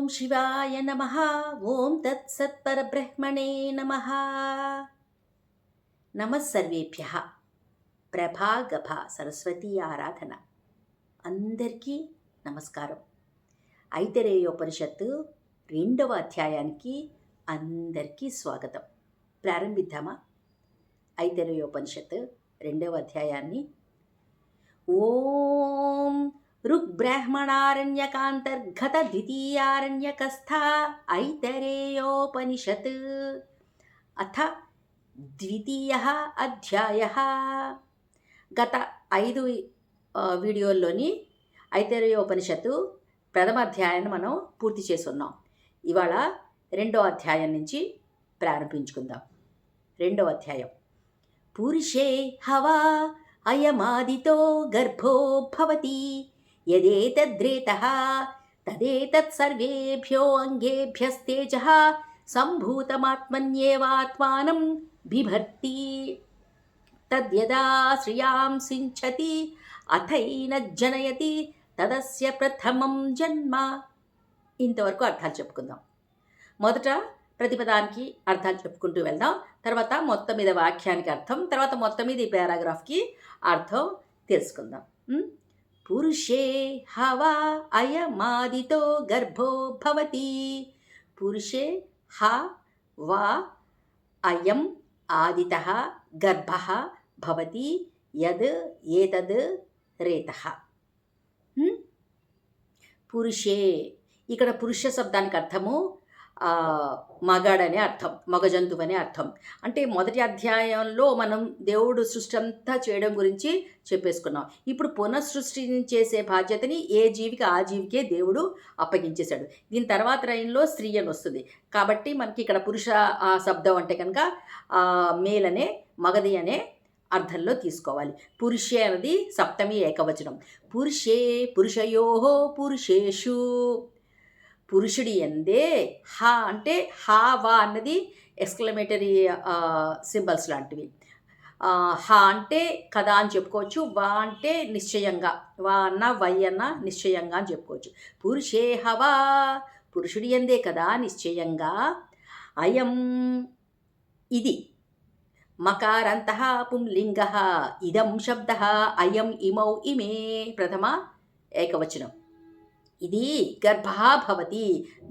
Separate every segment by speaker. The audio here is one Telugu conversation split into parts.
Speaker 1: ఓం శివాయ నమః. ఓం తత్సత్పరబ్రహ్మణే నమః. నమస్సర్వేభ్యః. ప్రభాగభ సరస్వతీ ఆరాధన. అందరికీ నమస్కారం. ఐతరేయోపనిషత్తు 2వ అధ్యాయానికి అందరికీ స్వాగతం. ప్రారంభిద్దామా? ఐతరేయోపనిషత్తు 2వ అధ్యాయాన్ని. ఓం ఋగ్బ్రాహ్మణారణ్యకాంతర్గత ద్వితీయారణ్యకస్థ ఐతరేయోపనిషత్ అథ ద్వితీయః అధ్యాయః. గత 5 వీడియోల్లోని ఐతరేయోపనిషత్తు ప్రథమ అధ్యాయాన్ని మనం పూర్తి చేసి ఉన్నాం. ఇవాళ 2వ అధ్యాయం నుంచి ప్రారంభించుకుందాం. 2వ అధ్యాయం. పురుషే హవా అయమాదితో గర్భో భవతి యదేతద్రేతః తదేతత్ సర్వేభ్యో అంగేభ్యస్తేజః సంభూతమాత్మన్యేవాత్మానం బిభర్తి తద్యదా శ్రియాం సించతి అథైన జనయతి తదస్య ప్రథమం జన్మ. ఇంతవరకు అర్థాలు చెప్పుకుందాం. మొదట ప్రతిపదానికి అర్థాలు చెప్పుకుంటూ వెళ్దాం. తర్వాత మొత్తం మీద వాక్యానికి అర్థం, తర్వాత మొత్తం మీద ఈ పారాగ్రాఫ్కి అర్థం తెలుసుకుందాం. పురుషే హవా అయమాదితో గర్భో భవతి. పురుషే హ వా అయం ఆదితః గర్భః భవతి యద్ ఏతద్ రేతః. పురుషే, ఇక్కడ పురుష శబ్దానికి అర్థము మగాడనే అర్థం, మగ జంతువు అనే అర్థం. అంటే మొదటి అధ్యాయంలో మనం దేవుడు సృష్టి అంతా చేయడం గురించి చెప్పేసుకున్నాం. ఇప్పుడు పునఃసృష్టి చేసే బాధ్యతని ఏ జీవికి ఆ జీవికే దేవుడు అప్పగించేశాడు. దీని తర్వాత లైన్లో స్త్రీ అని వస్తుంది. కాబట్టి మనకి ఇక్కడ పురుష శబ్దం అంటే కనుక మేల్ అనే, మగది అనే అర్థంలో తీసుకోవాలి. పురుషే అనేది సప్తమి ఏకవచనం. పురుషే పురుషయోహో పురుషేషు. పురుషుడి ఎందే హ అంటే హా వా అన్నది ఎక్స్క్లమేటరీ సింబల్స్ లాంటివి. హ అంటే కదా అని చెప్పుకోవచ్చు, వా అంటే నిశ్చయంగా, వా అన్న వై అన్న నిశ్చయంగా అని చెప్పుకోవచ్చు. పురుషే హవా, పురుషుడి ఎందే కదా నిశ్చయంగా. అయం ఇది మకారంతః పుంలింగః ఇదం శబ్దః అయం ఇమౌ ఇమే ప్రథమ ఏకవచనం. ఇది గర్భః భవతి,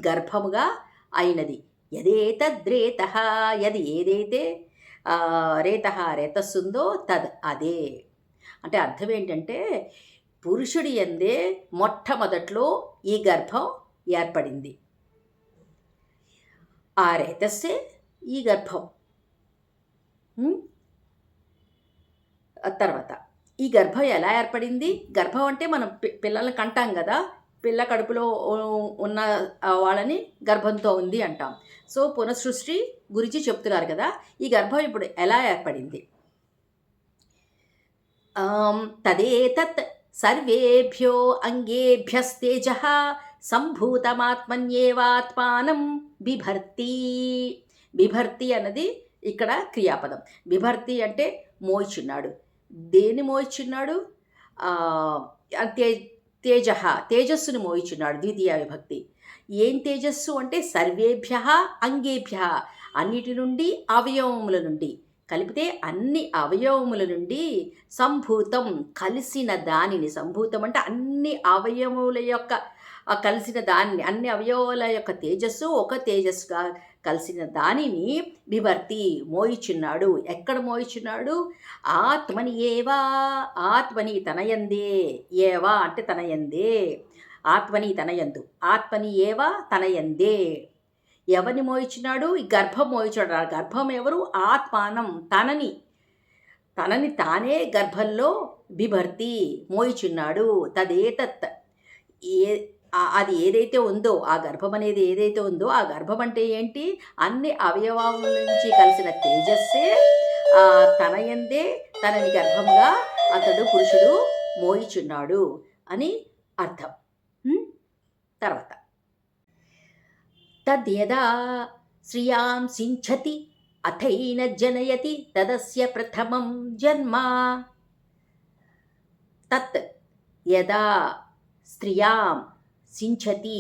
Speaker 1: గర్భముగా అయినది. యదేతద్రేతః, యది ఏదైతే రేతః రేతస్సుందో తద్ అదే. అంటే అర్థం ఏంటంటే పురుషుడి యందే మొట్టమొదట్లో ఈ గర్భం ఏర్పడింది. ఆ రేతస్సే ఈ గర్భం. తర్వాత ఈ గర్భం ఎలా ఏర్పడింది? గర్భం అంటే మనం పిల్లల్ని కంటాం కదా, పిల్ల కడుపులో ఉన్న వాళ్ళని గర్భంతో ఉంది అంటాం. సో పునఃసృష్టి గురించి చెప్తున్నారు కదా. ఈ గర్భం ఇప్పుడు ఎలా ఏర్పడింది? తదేతత్ సర్వేభ్యో అంగేభ్యస్తేజః సంభూతమాత్మన్యేవాత్మానం బిభర్తి. బిభర్తి అన్నది ఇక్కడ క్రియాపదం. బిభర్తి అంటే మోయిచున్నాడు. దేన్ని మోయిచున్నాడు? తేజ, తేజస్సును మోయిచున్నాడు. ద్వితీయ విభక్తి. ఏం తేజస్సు అంటే సర్వేభ్య అంగేభ్య, అన్నిటి నుండి, అవయవముల నుండి, కలిపితే అన్ని అవయవముల నుండి, సంభూతం కలిసిన దానిని, సంభూతం అంటే అన్ని అవయవముల యొక్క కలిసిన దానిని, అన్ని అవయవాల యొక్క తేజస్సు ఒక తేజస్సుగా కలిసిన దానిని బిభర్తి మోయిచున్నాడు. ఎక్కడ మోయిచున్నాడు? ఆత్మని ఏవా, ఆత్మని తనయందే. ఏవా అంటే తనయందే, ఆత్మని తనయందు, ఆత్మని ఏవా తనయందే. ఎవరిని మోయిచున్నాడు? ఈ గర్భం మోయిచున్నాడు. ఆ గర్భం ఎవరు? ఆత్మానం, తనని తానే గర్భంలో బిభర్తి మోయిచున్నాడు. తదేతత్ అది ఏదైతే ఉందో, ఆ గర్భం అనేది ఏదైతే ఉందో, ఆ గర్భం అంటే ఏంటి? అన్ని అవయవాల నుంచి కలిసిన తేజస్సే తన యందే తనని గర్భంగా అతడు పురుషుడు మోయిచున్నాడు అని అర్థం. తర్వాత తద్యదా శ్రియాం సించతి అథైన జనయతి తదస్య ప్రథమం జన్మ. తత్ యదా స్త్రియాం సించతి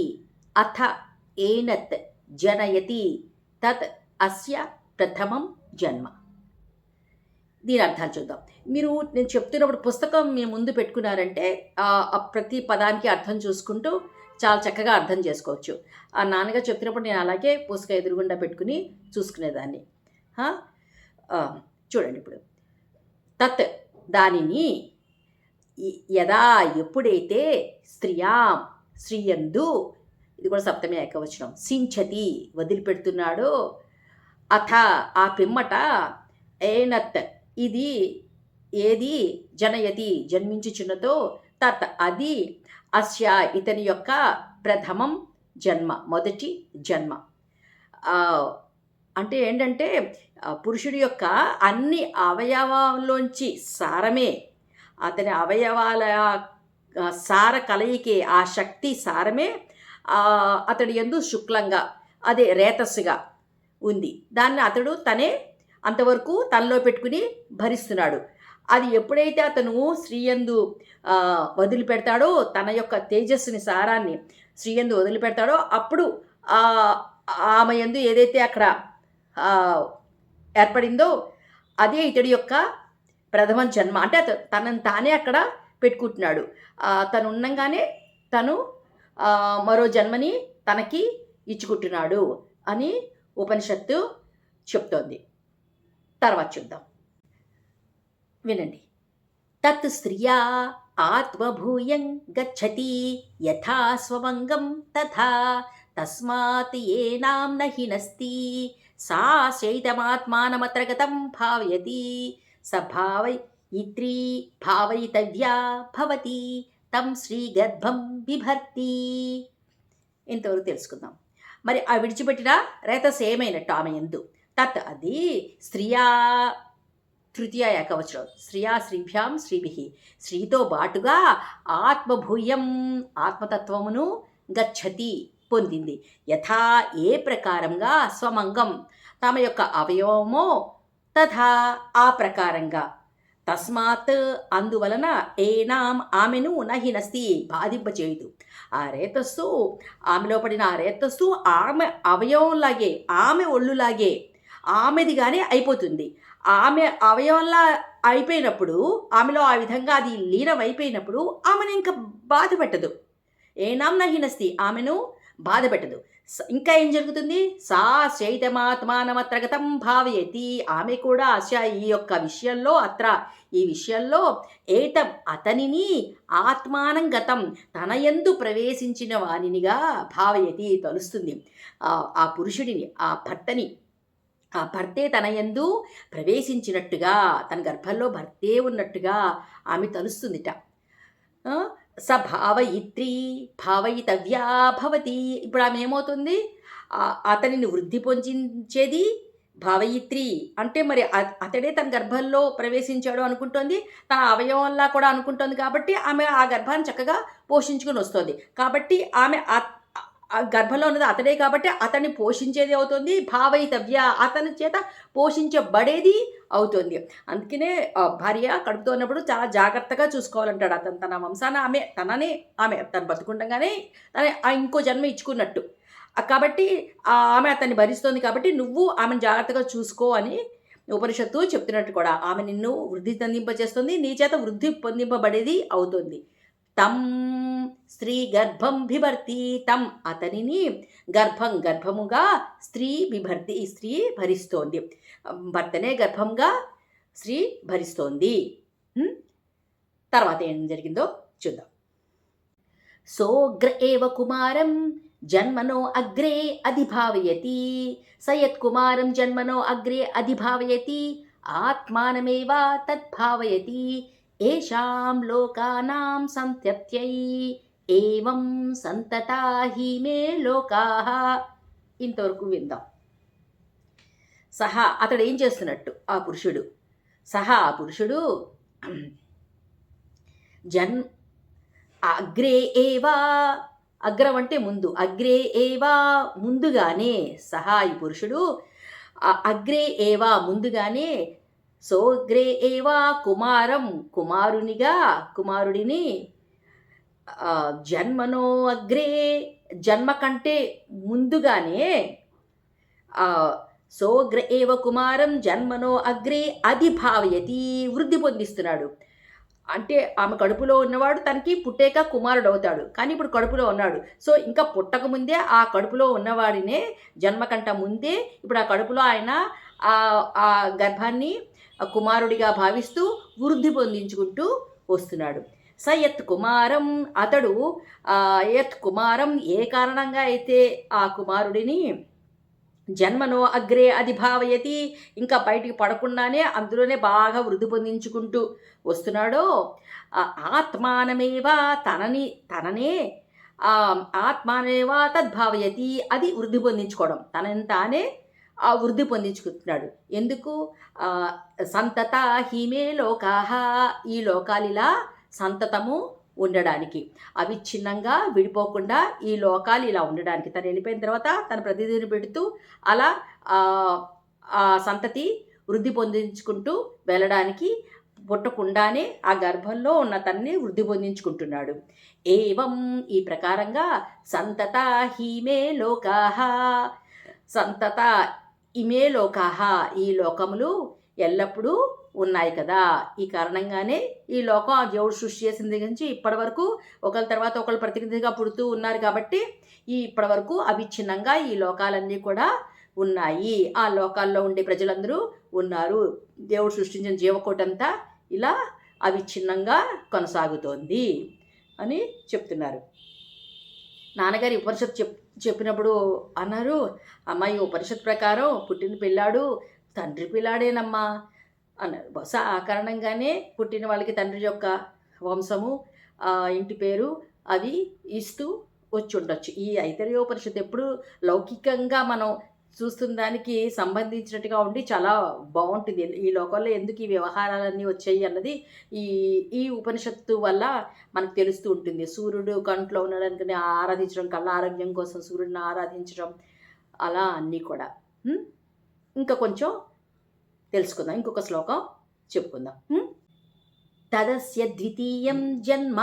Speaker 1: అథ ఏనత్ జనయతి తత్ అస్య ప్రథమం జన్మ. దీని అర్థాలు చూద్దాం. నేను చెప్తున్నప్పుడు పుస్తకం మీ ముందు పెట్టుకున్నారంటే ఆ ప్రతి పదానికి అర్థం చూసుకుంటూ చాలా చక్కగా అర్థం చేసుకోవచ్చు. ఆ నాన్నగారు చెప్తున్నప్పుడు నేను అలాగే పుస్తకం ఎదురుగుండా పెట్టుకుని చూసుకునేదాన్ని. చూడండి ఇప్పుడు తత్ దానిని యదా ఎప్పుడైతే స్త్రీయందు, ఇది కూడా సప్తమి ఏకవచనం, సించతి వదిలిపెడుతున్నాడో, అథ ఆ పిమ్మట, ఏనత్ ఇది ఏది, జనయతి జన్మించుచున్నదో, తత్ అది, అస్య ఇతని యొక్క ప్రథమం జన్మ మొదటి జన్మ. అంటే ఏంటంటే పురుషుడి యొక్క అన్ని అవయవాల్లోంచి సారమే, అతని అవయవాల సార కలయికే, ఆ శక్తి సారమే అతడి యందు శుక్లంగా, అదే రేతస్సుగా ఉంది. దాన్ని అతడు తనే అంతవరకు తనలో పెట్టుకుని భరిస్తున్నాడు. అది ఎప్పుడైతే అతను స్త్రీయందు వదిలిపెడతాడో, తన యొక్క తేజస్సుని సారాన్ని స్త్రీయందు వదిలిపెడతాడో, అప్పుడు ఆమె యందు ఏదైతే అక్కడ ఏర్పడిందో అదే ఇతడి యొక్క ప్రథమ జన్మ. అంటే తనని తానే అక్కడ పెట్టుకుంటున్నాడు. తను ఉండంగానే తను మరో జన్మని తనకి ఇచ్చుకుంటున్నాడు అని ఉపనిషత్తు చెప్తోంది. తర్వాత చూద్దాం, వినండి. తత్ స్త్రియా ఆత్మభూయం గచ్చతి యథా స్వమంగం తథా తస్మాత్ ఏనాం నహినస్తి సా చైతమాత్మానమత్ర గతం భావయతి స భావయిత్రీ భావయితవ్యా భవతి తం శ్రీగర్భం బిభర్తి. ఇంతవరకు తెలుసుకుందాం. మరి ఆ విడిచిపెట్టిన రేతస్ ఏమైనట్టు ఆమె యందు, తత్ అది, స్త్రియా తృతీయ ఏకవచనం, స్త్రియా శ్రీభ్యాం శ్రీభిః, స్త్రీతో బాటుగా ఆత్మభూయం ఆత్మతత్వమును గచ్చతి పొందింది, యథా ఏ ప్రకారంగా, స్వమంగం తమ యొక్క అవయవమో, తథా ఆ ప్రకారంగా, తస్మాత్ అందువలన, ఏనాం ఆమెను నహినస్తి బాధింపచేయదు. ఆ రేతస్సు, ఆమెలో పడిన ఆ రేతస్సు ఆమె అవయవంలాగే, ఆమె ఒళ్ళులాగే ఆమెదిగానే అయిపోతుంది. ఆమె అవయవంలా అయిపోయినప్పుడు, ఆమెలో ఆ విధంగా అది లీనం అయిపోయినప్పుడు ఆమెను ఇంకా బాధ పెట్టదు. ఏనాం నహినస్తి ఆమెను బాధ పెట్టదు. ఇంకా ఏం జరుగుతుంది, సా చైతమాత్మానమత్ర గతం భావయతి ఆమె కూడా ఈ యొక్క విషయంలో, ఈ విషయంలో, ఏతం అతనిని, ఆత్మానం గతం తన యందు ప్రవేశించిన వానినిగా భావయతి తలుస్తుంది. ఆ పురుషుడిని, ఆ భర్తని, ఆ భర్తే తన యందు ప్రవేశించినట్టుగా, తన గర్భంలో భర్తే ఉన్నట్టుగా ఆమె తలుస్తుందిట. స భావయిత్రీ భావయితవ్యా భవతి. ఇప్పుడు ఆమె ఏమవుతుంది, అతనిని వృద్ధి పొందించేది భావయిత్రి అంటే మరి అతడే తన గర్భంలో ప్రవేశించాడు అనుకుంటోంది, తన అవయవంలా కూడా అనుకుంటోంది. కాబట్టి ఆమె ఆ గర్భాన్ని చక్కగా పోషించుకుని వస్తుంది. కాబట్టి ఆమె గర్భంలో ఉన్నది అతడే కాబట్టి అతన్ని పోషించేది అవుతుంది. భావయితవ్య అతని చేత పోషించబడేది అవుతుంది. అందుకనే భార్య కడుపుతో ఉన్నప్పుడు చాలా జాగ్రత్తగా చూసుకోవాలంటాడు. అతను తన వంశాన్ని ఆమె తను బతుకుండగానే ఇంకో జన్మ ఇచ్చుకున్నట్టు. కాబట్టి ఆమె అతన్ని భరిస్తోంది కాబట్టి నువ్వు ఆమెను జాగ్రత్తగా చూసుకో అని ఉపనిషత్తు చెప్తున్నట్టు కూడా. ఆమె నిన్ను వృద్ధి పొందింపచేస్తుంది, నీ చేత వృద్ధి పొందింపబడేది అవుతుంది. తం స్త్రీ గర్భం బిభర్తి తం అతనిని, గర్భముగా స్త్రీ బిభర్తి స్త్రీ భరిస్తోంది. భర్తనే గర్భంగా స్త్రీ భరిస్తోంది. తర్వాత ఏం జరిగిందో చూద్దాం. సోగ్ర ఏవ కుమారం జన్మనో అగ్రే అధిభావయతి సయత్కుమారం జన్మనో అగ్రే అధిభావయతి ఆత్మానమేవ తద్భావయతి ఏషాం లోకానాం సంత్యత్యై ఏవం సంతతా హి మే లోకాః. ఇంతవరకు విందాం. అతడు ఏం చేస్తున్నట్టు, ఆ పురుషుడు అగ్రే ఏవా, అగ్రం అంటే ముందు, అగ్రే ఏవా ముందుగానే, ఈ పురుషుడు అగ్రే ఏవా ముందుగానే, సోగ్రే ఏవా కుమారుడిని జన్మనో అగ్రే, జన్మ కంటే ముందుగానే సోగ్ర ఏవ కుమారం జన్మనో అగ్రే అధిభావయతి, వృద్ధి పొందిస్తున్నాడు. అంటే ఆమె కడుపులో ఉన్నవాడు తనకి పుట్టాక కుమారుడు అవుతాడు, కానీ ఇప్పుడు కడుపులో ఉన్నాడు. సో ఇంకా పుట్టక ముందే ఆ కడుపులో ఉన్నవాడినే, జన్మకంట ముందే ఇప్పుడు ఆ కడుపులో ఆయన ఆ గర్భాన్ని కుమారుడిగా భావిస్తూ వృద్ధి పొందించుకుంటూ వస్తున్నాడు. స యత్ కుమారం, అతడు యత్ కుమారం, ఏ కారణంగా అయితే ఆ కుమారుడిని జన్మనో అగ్రే అధిభావయతి, ఇంకా బయటికి పడకుండానే అందులోనే బాగా వృద్ధి పొందించుకుంటూ వస్తున్నాడో, ఆత్మానమేవా, తననే ఆత్మానమేవా తద్భావయతి, అది వృద్ధి పొందించుకోవడం, తనని తానే ఆ వృద్ధి పొందించుకుంటున్నాడు. ఎందుకు? సంతత హిమే లోకాహ, ఈ లోకాలిలా సంతతము ఉండడానికి, అవిచ్ఛిన్నంగా విడిపోకుండా ఈ లోకాలు ఇలా ఉండడానికి, తను వెళ్ళిపోయిన తర్వాత తన ప్రతిదిని పెడుతూ అలా ఆ సంతతి వృద్ధి పొందించుకుంటూ వెళ్ళడానికి పుట్టకుండానే ఆ గర్భంలో ఉన్న తనని వృద్ధి పొందించుకుంటున్నాడు. ఏవం, ఈ ప్రకారంగా సంతత హిమే లోకాహ, సంతత ఇమే లోకాహ, ఈ లోకములు ఎల్లప్పుడూ ఉన్నాయి కదా. ఈ కారణంగానే ఈ లోకం ఆ దేవుడు సృష్టి చేసిన దగ్గర నుంచి ఇప్పటి వరకు ఒకరి తర్వాత ఒకరు ప్రతినిధిగా పుడుతూ ఉన్నారు కాబట్టి ఇప్పటి వరకు అవిచ్ఛిన్నంగా ఈ లోకాలన్నీ కూడా ఉన్నాయి. ఆ లోకాల్లో ఉండే ప్రజలందరూ ఉన్నారు. దేవుడు సృష్టించిన జీవకోటంతా ఇలా అవిచ్ఛిన్నంగా కొనసాగుతోంది అని చెప్తున్నారు. నాన్నగారి ఉపనిషత్తు చెప్పినప్పుడు అన్నారు, అమ్మాయి ఉపనిషత్తు ప్రకారం పుట్టిన పిల్లాడు తండ్రి పిల్లాడేనమ్మా అన్నారు. బహుశా ఆ కారణంగానే పుట్టిన వాళ్ళకి తండ్రి యొక్క వంశము, ఇంటి పేరు అవి ఇస్తూ వచ్చి ఉండొచ్చు. ఈ ఐతరేయోపనిషత్తు ఎప్పుడు లౌకికంగా మనం చూస్తున్న దానికి సంబంధించినట్టుగా ఉండి చాలా బాగుంటుంది. ఈ లోకంలో ఎందుకు ఈ వ్యవహారాలన్నీ వచ్చాయి అన్నది ఈ ఉపనిషత్తు వల్ల మనకు తెలుస్తూ ఉంటుంది. సూర్యుడు కంట్లో ఉండడానికి ఆరాధించడం, కళ్ళ ఆరోగ్యం కోసం సూర్యుడిని ఆరాధించడం, అలా అన్నీ కూడా. ఇంకా కొంచెం తెలుసుకుందాం, ఇంకొక శ్లోకం చెప్పుకుందాం. తదస్య ద్వితీయం జన్మ,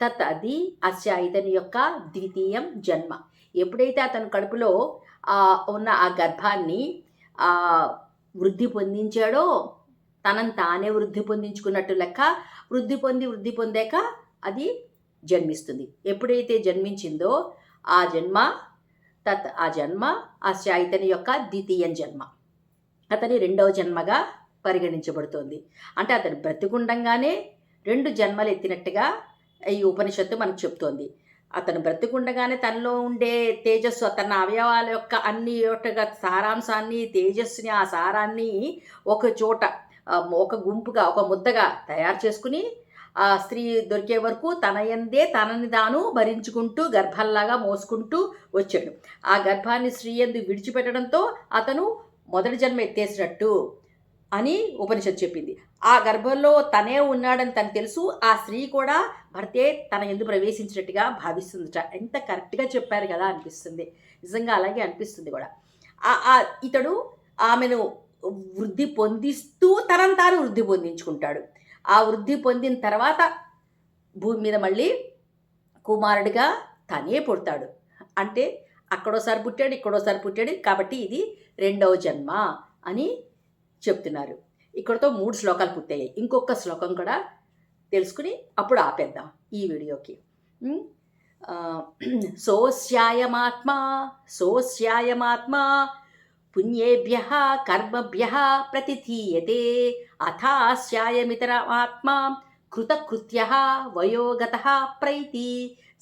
Speaker 1: తత్, అది, అస్య ఇతని యొక్క ద్వితీయం జన్మ, ఎప్పుడైతే అతను కడుపులో ఉన్న ఆ గర్భాన్ని వృద్ధి పొందించాడో, తనని తానే వృద్ధి పొందించుకున్నట్టు లెక్క, వృద్ధి పొందాక అది జన్మిస్తుంది. ఎప్పుడైతే జన్మించిందో ఆ జన్మ, తత్, ఆ జన్మ అస్య ఇతని యొక్క ద్వితీయం జన్మ, అతని రెండవ జన్మగా పరిగణించబడుతోంది. అంటే అతను బ్రతికుండంగానే 2 జన్మలు ఎత్తినట్టుగా ఈ ఉపనిషత్తు మనకు చెప్తోంది. అతను బ్రతికుండగానే తనలో ఉండే తేజస్సు, తన అవయవాల యొక్క అన్ని సారాంశాన్ని, తేజస్సుని, ఆ సారాన్ని ఒక చోట, ఒక గుంపుగా, ఒక ముద్దగా తయారు చేసుకుని ఆ స్త్రీ దొరికే వరకు తనయందే తనని తాను భరించుకుంటూ గర్భంలాగా మోసుకుంటూ వచ్చాడు. ఆ గర్భాన్ని స్త్రీ యందు విడిచిపెట్టడంతో అతను మొదటి జన్మ ఎత్తేసినట్టు అని ఉపనిషత్తు చెప్పింది. ఆ గర్భంలో తనే ఉన్నాడని తనకు తెలుసు. ఆ స్త్రీ కూడా భర్తే తన యందు ప్రవేశించినట్టుగా భావిస్తుందిట. ఎంత కరెక్ట్గా చెప్పారు కదా అనిపిస్తుంది. నిజంగా అలాగే అనిపిస్తుంది కూడా. ఇతడు ఆమెను వృద్ధి పొందిస్తూ తనను తాను వృద్ధి పొందించుకుంటాడు. ఆ వృద్ధి పొందిన తర్వాత భూమి మీద మళ్ళీ కుమారుడిగా తనే పుడతాడు. అంటే అక్కడోసారి పుట్టాడు, ఇక్కడోసారి పుట్టాడు, కాబట్టి ఇది రెండవ జన్మ అని చెప్తున్నారు. ఇక్కడతో 3 శ్లోకాలు పూర్తయ్యాయి. ఇంకొక శ్లోకం కూడా తెలుసుకుని అప్పుడు ఆపేద్దాం ఈ వీడియోకి. సోస్యాయమాత్మా పుణ్యేభ్యః కర్మభ్యః ప్రతిథీయతే, అథాస్యాయమితర ఆత్మా కృతకృత్యః వయోగతః ప్రైతి,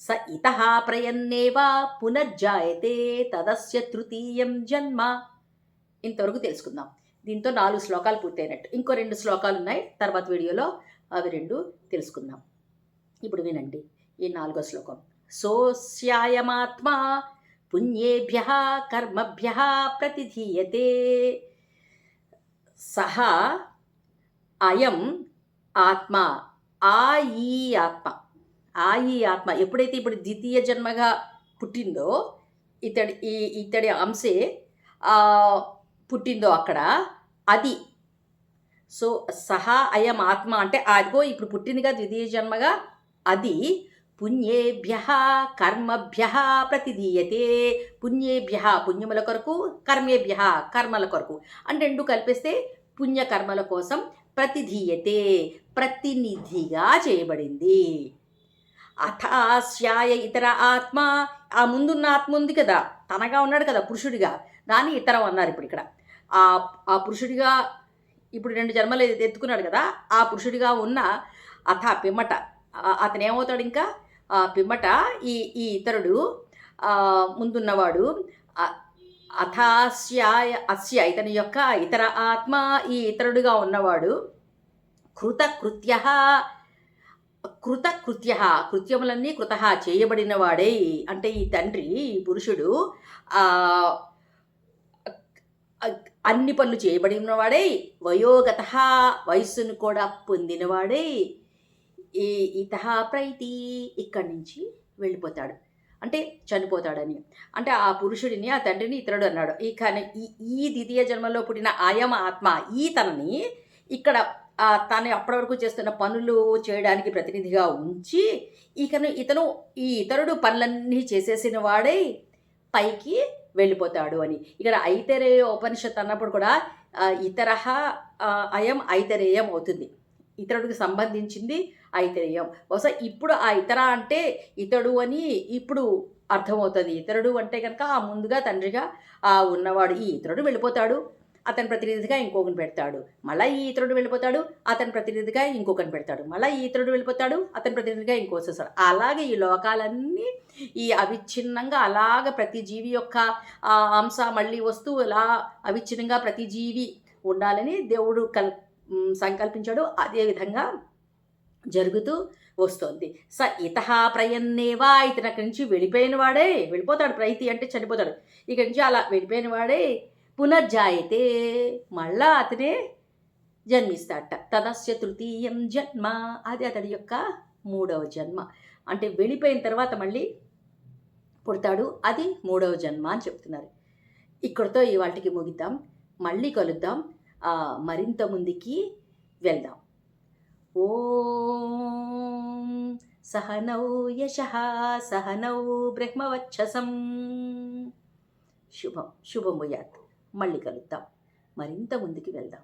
Speaker 1: స ఇతః ప్రయన్నేవ పునర్జాయతే తదస్య తృతీయం జన్మ. ఇంతవరకు తెలుసుకుందాం. దీంతో 4 శ్లోకాలు పూర్తయినట్టు. ఇంకో 2 శ్లోకాలు ఉన్నాయి, తర్వాత వీడియోలో అవి 2 తెలుసుకుందాం. ఇప్పుడు వినండి ఈ 4వ శ్లోకం. సోస్యాయమాత్మా పుణ్యేభ్యః కర్మభ్యః ప్రతిధీయతే, సహ అయం ఆత్మ, ఈ ఆత్మ ఎప్పుడైతే ఇప్పుడు ద్వితీయ జన్మగా పుట్టిందో, ఇతడి అంశే పుట్టిందో అక్కడ, అది సో సహా అయం ఆత్మ అంటే అదిగో ఇప్పుడు పుట్టిందిగా ద్వితీయ జన్మగా అది పుణ్యేభ్య కర్మభ్య ప్రతిదీయతే. పుణ్యేభ్య పుణ్యముల కొరకు, కర్మేభ్య కర్మల కొరకు అంటే రెండు కలిపిస్తే పుణ్యకర్మల కోసం ప్రతిధీయతే ప్రతినిధిగా చేయబడింది. అథాస్యాయ ఇతర ఆత్మ ఆ ముందున్న ఆత్మ ఉంది కదా, తనగా ఉన్నాడు కదా పురుషుడిగా, దాన్ని ఇతరం అన్నారు. ఇప్పుడు ఇక్కడ ఆ ఆ పురుషుడిగా ఇప్పుడు 2 జన్మలు ఎత్తుకున్నాడు కదా, ఆ పురుషుడిగా ఉన్న అథ పిమ్మట అతను ఏమవుతాడు ఇంకా పిమ్మట ఈ ఈ ఇతరుడు ముందున్నవాడు అథాస్యాయ అస్య ఇతని యొక్క ఇతర ఆత్మ ఈ ఇతరుడుగా ఉన్నవాడు కృతకృత్య కృతకృత్య కృత్యములన్నీ కృత చేయబడిన వాడే. అంటే ఈ తండ్రి ఈ పురుషుడు అన్ని పనులు చేయబడిన వాడే, వయోగత వయస్సును కూడా పొందినవాడే. ఈ ఇత ప్రైతి ఇక్కడి నుంచి వెళ్ళిపోతాడు అంటే చనిపోతాడని. అంటే ఆ పురుషుడిని ఆ తండ్రిని ఇతరుడు అన్నాడు. ఈ ద్వితీయ జన్మలో పుట్టిన ఆయమ ఆత్మ ఈ తనని ఇక్కడ తాను అప్పటి వరకు చేస్తున్న పనులు చేయడానికి ప్రతినిధిగా ఉంచి ఇతను ఈ ఇతరుడు పనులన్నీ చేసేసిన వాడే పైకి వెళ్ళిపోతాడు అని. ఇక్కడ ఐతరేయ ఉపనిషత్ అన్నప్పుడు కూడా ఇతరహ అయం ఐతరేయం అవుతుంది. ఇతరుడికి సంబంధించింది ఐతరేయం. బహుశా ఇప్పుడు ఆ ఇతర అంటే ఇతడు అని ఇప్పుడు అర్థమవుతుంది. ఇతరుడు అంటే కనుక ఆ ముందుగా తండ్రిగా ఉన్నవాడు. ఈ ఇతరుడు వెళ్ళిపోతాడు, అతని ప్రతినిధిగా ఇంకొకని పెడతాడు. మళ్ళీ ఈ ఇతరుడు వెళ్ళిపోతాడు, అతని ప్రతినిధిగా ఇంకొకని పెడతాడు. మళ్ళీ ఈ ఇతరుడు వెళ్ళిపోతాడు, అతని ప్రతినిధిగా ఇంకోసేస్తాడు. అలాగే ఈ లోకాలన్నీ ఈ అవిచ్ఛిన్నంగా అలాగ ప్రతి జీవి యొక్క అంశ మళ్ళీ వస్తూ ఇలా అవిచ్ఛిన్నంగా ప్రతి జీవి ఉండాలని దేవుడు సంకల్పించాడు. అదేవిధంగా జరుగుతూ వస్తుంది. ఇతహ ప్రయన్నేవా ఇతని అక్కడి నుంచి వెళ్ళిపోయిన వాడే వెళ్ళిపోతాడు. ప్రైతి అంటే చనిపోతాడు. ఇక్కడి నుంచి అలా వెళ్ళిపోయిన వాడే పునర్జాయితే మళ్ళా అతనే జన్మిస్తాడట. తదస్య తృతీయం జన్మ అది అతడి యొక్క 3వ జన్మ. అంటే వెళ్ళిపోయిన తర్వాత మళ్ళీ పుడతాడు, అది 3వ జన్మ అని చెప్తున్నారు. ఇక్కడితో ఇవాళకి ముగిద్దాం. మళ్ళీ కలుద్దాం, మరింత ముందుకి వెళ్దాం. ఓం సహనౌ యశః సహనౌ బ్రహ్మవచ్చసం. శుభం శుభముయాత్. మళ్ళీ కలుద్దాం, మరింత ముందుకు వెళ్దాం.